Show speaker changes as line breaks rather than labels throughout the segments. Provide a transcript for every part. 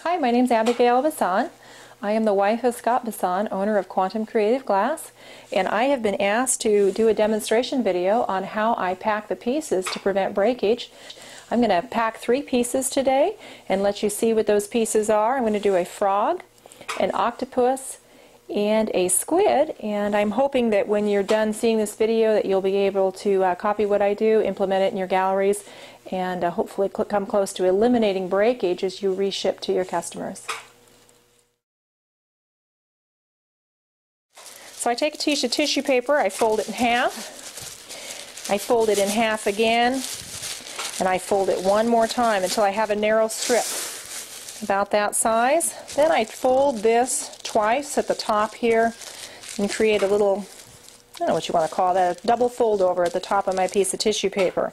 Hi, my name is Abigail Bassan. I am the wife of Scott Bassan, owner of Quantum Creative Glass, and I have been asked to do a demonstration video on how I pack the pieces to prevent breakage. I'm going to pack 3 pieces today and let you see what those pieces are. I'm going to do a frog, an octopus, and a squid, and I'm hoping that when you're done seeing this video that you'll be able to copy what I do, implement it in your galleries, and hopefully come close to eliminating breakage as you reship to your customers. So I take a piece of tissue paper, I fold it in half, I fold it in half again, and I fold it one more time until I have a narrow strip about that size. Then I fold this twice at the top here and create a little, I don't know what you want to call that, a double fold over at the top of my piece of tissue paper.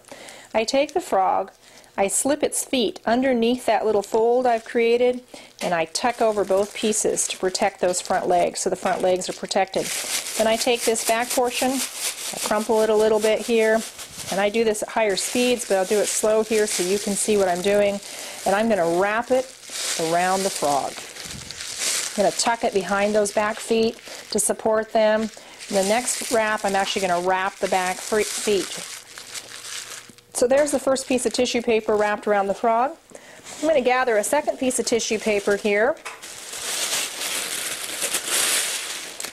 I take the frog, I slip its feet underneath that little fold I've created, and I tuck over both pieces to protect those front legs, so the front legs are protected. Then I take this back portion, I crumple it a little bit here, and I do this at higher speeds, but I'll do it slow here so you can see what I'm doing. And I'm going to wrap it around the frog. I'm going to tuck it behind those back feet to support them. In the next wrap, I'm actually going to wrap the back feet. So there's the first piece of tissue paper wrapped around the frog. I'm going to gather a second piece of tissue paper here.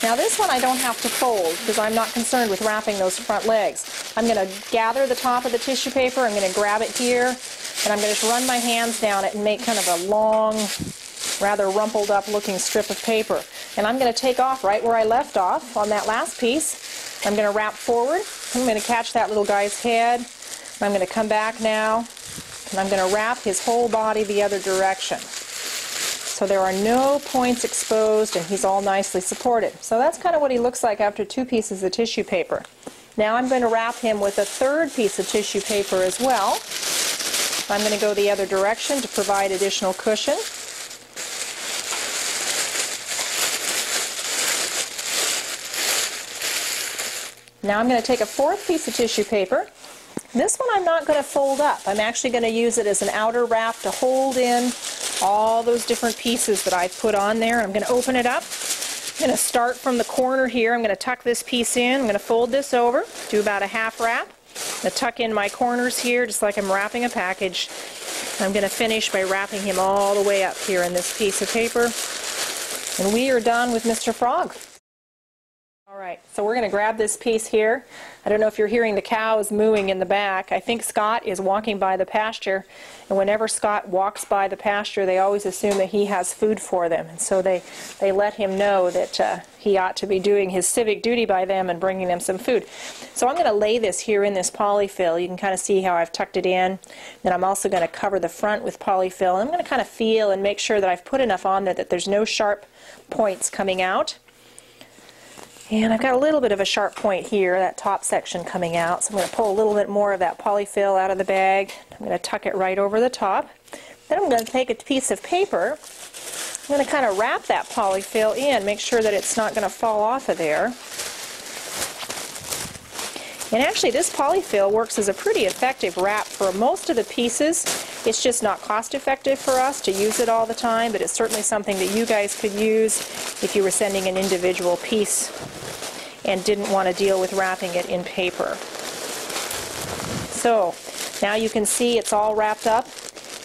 Now this one I don't have to fold because I'm not concerned with wrapping those front legs. I'm going to gather the top of the tissue paper, I'm going to grab it here, and I'm going to just run my hands down it and make kind of a long, rather rumpled up looking strip of paper. And I'm going to take off right where I left off on that last piece. I'm going to wrap forward. I'm going to catch that little guy's head. I'm going to come back now, and I'm going to wrap his whole body the other direction. So there are no points exposed, and he's all nicely supported. So that's kind of what he looks like after 2 pieces of tissue paper. Now I'm going to wrap him with a third piece of tissue paper as well. I'm going to go the other direction to provide additional cushion. Now I'm going to take a 4th piece of tissue paper. This one I'm not going to fold up. I'm actually going to use it as an outer wrap to hold in all those different pieces that I've put on there. I'm going to open it up. I'm going to start from the corner here. I'm going to tuck this piece in. I'm going to fold this over, do about a half wrap. I'm going to tuck in my corners here just like I'm wrapping a package. I'm going to finish by wrapping him all the way up here in this piece of paper. And we are done with Mr. Frog. Alright, so we're going to grab this piece here. I don't know if you're hearing the cows mooing in the back. I think Scott is walking by the pasture, and whenever Scott walks by the pasture, they always assume that he has food for them. And so they let him know that he ought to be doing his civic duty by them and bringing them some food. So I'm going to lay this here in this polyfill. You can kind of see how I've tucked it in. Then I'm also going to cover the front with polyfill. I'm going to kind of feel and make sure that I've put enough on there that there's no sharp points coming out. And I've got a little bit of a sharp point here, that top section coming out, so I'm going to pull a little bit more of that polyfill out of the bag. I'm going to tuck it right over the top. Then I'm going to take a piece of paper. I'm going to kind of wrap that polyfill in, make sure that it's not going to fall off of there. And actually this polyfill works as a pretty effective wrap for most of the pieces. It's just not cost effective for us to use it all the time, but it's certainly something that you guys could use if you were sending an individual piece and didn't want to deal with wrapping it in paper. So now you can see it's all wrapped up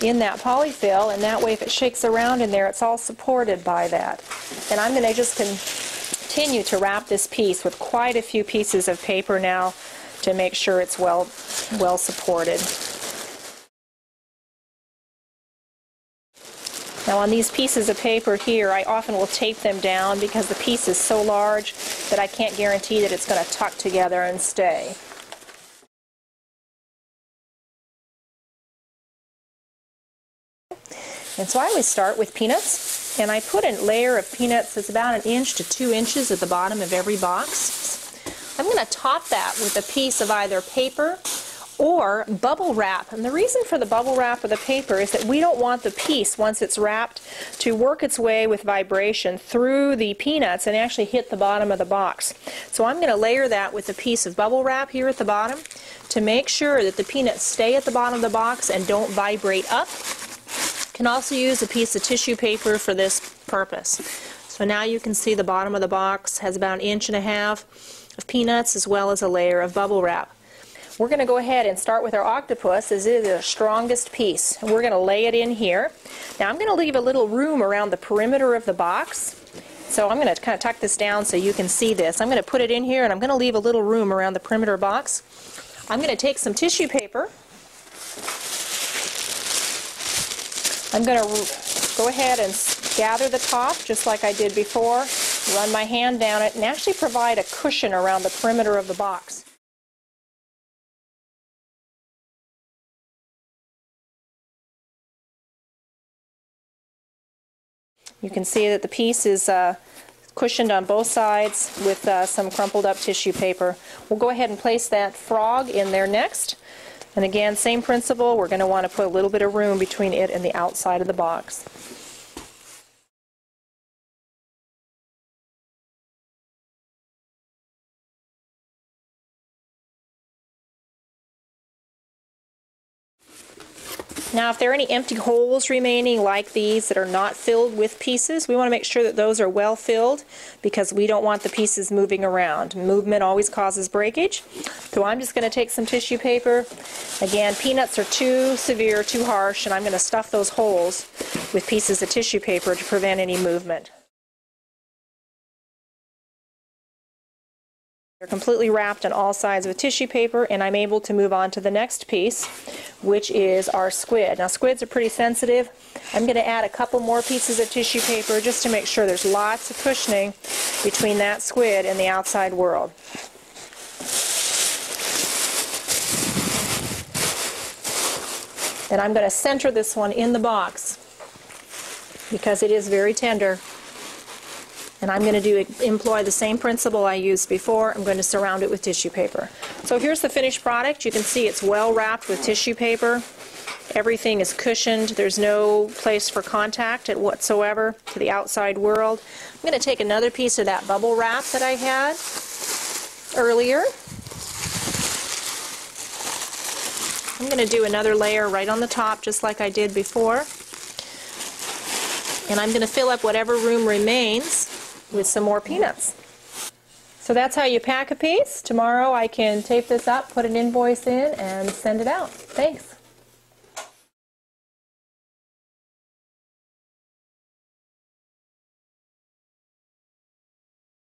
in that polyfill, and that way if it shakes around in there, it's all supported by that. And I'm going to just continue to wrap this piece with quite a few pieces of paper now to make sure it's well supported. Now on these pieces of paper here, I often will tape them down because the piece is so large that I can't guarantee that it's going to tuck together and stay. And so I always start with peanuts, and I put a layer of peanuts that's about 1 inch to 2 inches at the bottom of every box. I'm going to top that with a piece of either paper or bubble wrap. And the reason for the bubble wrap or the paper is that we don't want the piece, once it's wrapped, to work its way with vibration through the peanuts and actually hit the bottom of the box. So I'm going to layer that with a piece of bubble wrap here at the bottom to make sure that the peanuts stay at the bottom of the box and don't vibrate up. can also use a piece of tissue paper for this purpose. So now you can see the bottom of the box has about 1.5 inches of peanuts as well as a layer of bubble wrap. We're going to go ahead and start with our octopus, as it is the strongest piece. We're going to lay it in here. Now I'm going to leave a little room around the perimeter of the box. So I'm going to kind of tuck this down so you can see this. I'm going to put it in here and I'm going to leave a little room around the perimeter box. I'm going to take some tissue paper. I'm going to go ahead and gather the top just like I did before, run my hand down it, and actually provide a cushion around the perimeter of the box. You can see that the piece is cushioned on both sides with some crumpled up tissue paper. We'll go ahead and place that frog in there next. And again, same principle, we're going to want to put a little bit of room between it and the outside of the box. Now if there are any empty holes remaining like these that are not filled with pieces, we want to make sure that those are well filled because we don't want the pieces moving around. Movement always causes breakage. So I'm just going to take some tissue paper. Again, peanuts are too severe, too harsh, and I'm going to stuff those holes with pieces of tissue paper to prevent any movement. They're completely wrapped on all sides with tissue paper, and I'm able to move on to the next piece, which is our squid. Now squids are pretty sensitive. I'm going to add a couple more pieces of tissue paper just to make sure there's lots of cushioning between that squid and the outside world. And I'm going to center this one in the box because it is very tender. And I'm going to employ the same principle I used before. I'm going to surround it with tissue paper. So here's the finished product. You can see it's well wrapped with tissue paper. Everything is cushioned. There's no place for contact whatsoever to the outside world. I'm going to take another piece of that bubble wrap that I had earlier. I'm going to do another layer right on the top just like I did before. And I'm going to fill up whatever room remains with some more peanuts. So that's how you pack a piece. Tomorrow I can tape this up, put an invoice in, and send it out. Thanks.